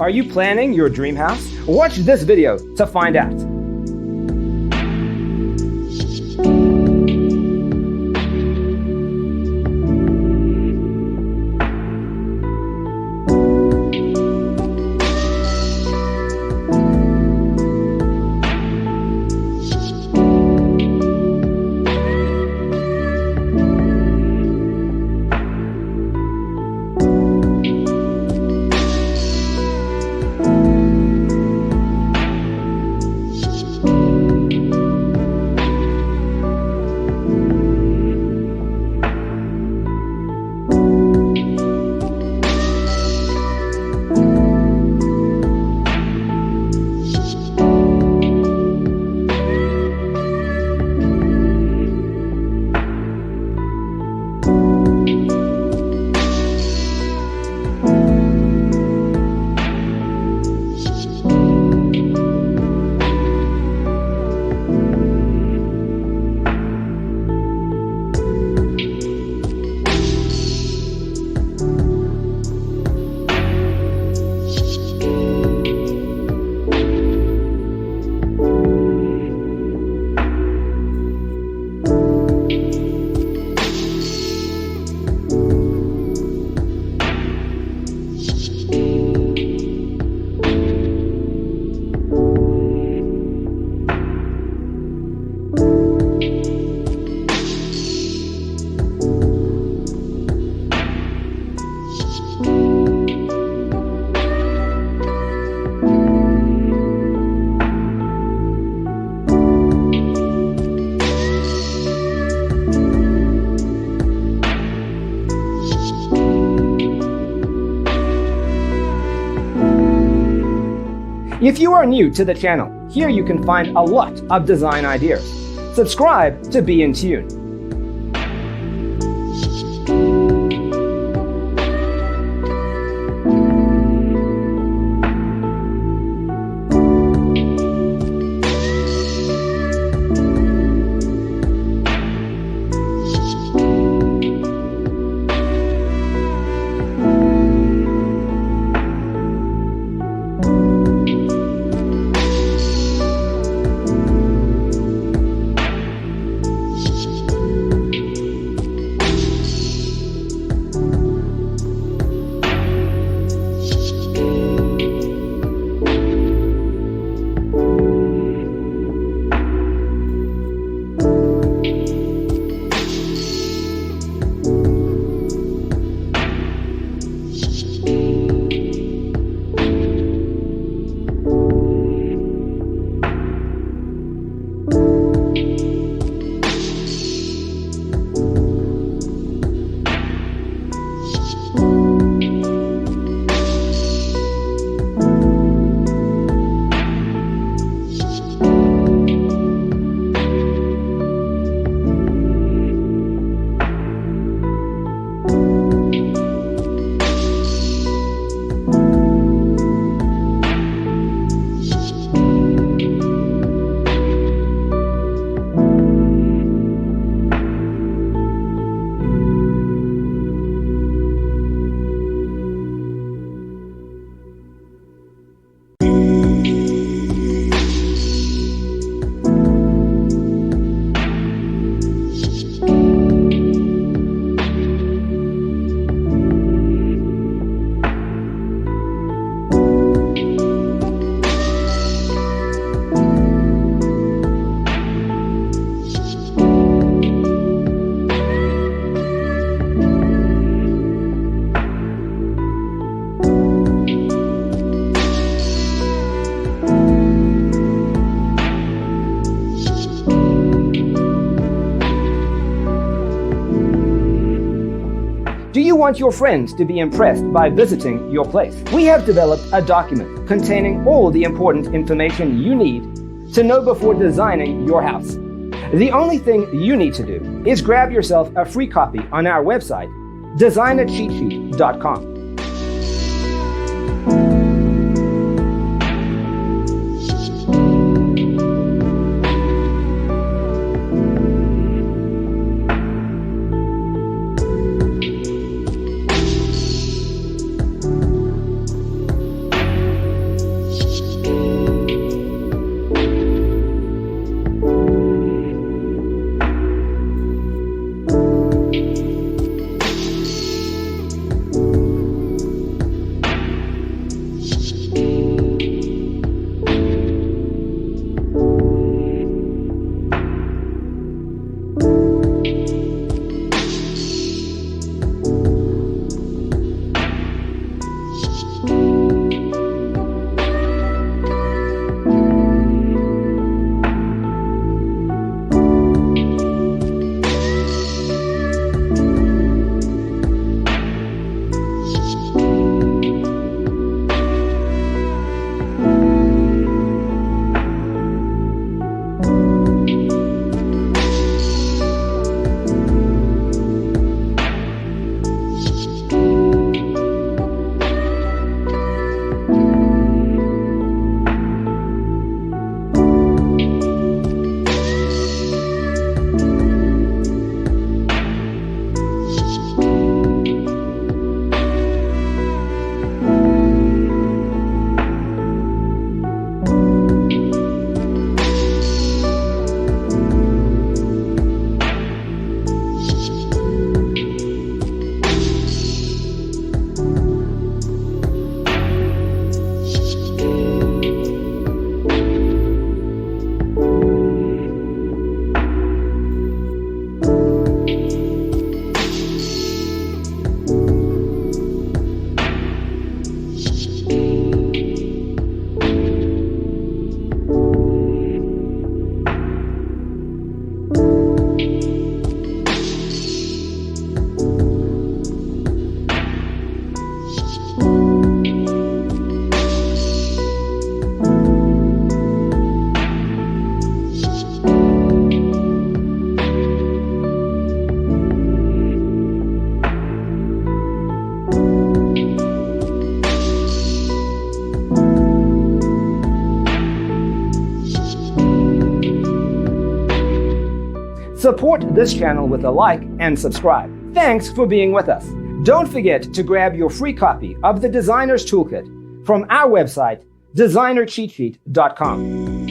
Are you planning your dream house? Watch this video to find out. If you are new to the channel, here you can find a lot of design ideas. Subscribe to be in tune. Do you want your friends to be impressed by visiting your place? We have developed a document containing all the important information you need to know before designing your house. The only thing you need to do is grab yourself a free copy on our website, designacheatsheet.com. Support this channel with a like and subscribe. Thanks for being with us. Don't forget to grab your free copy of the Designer's Toolkit from our website, designercheatsheet.com.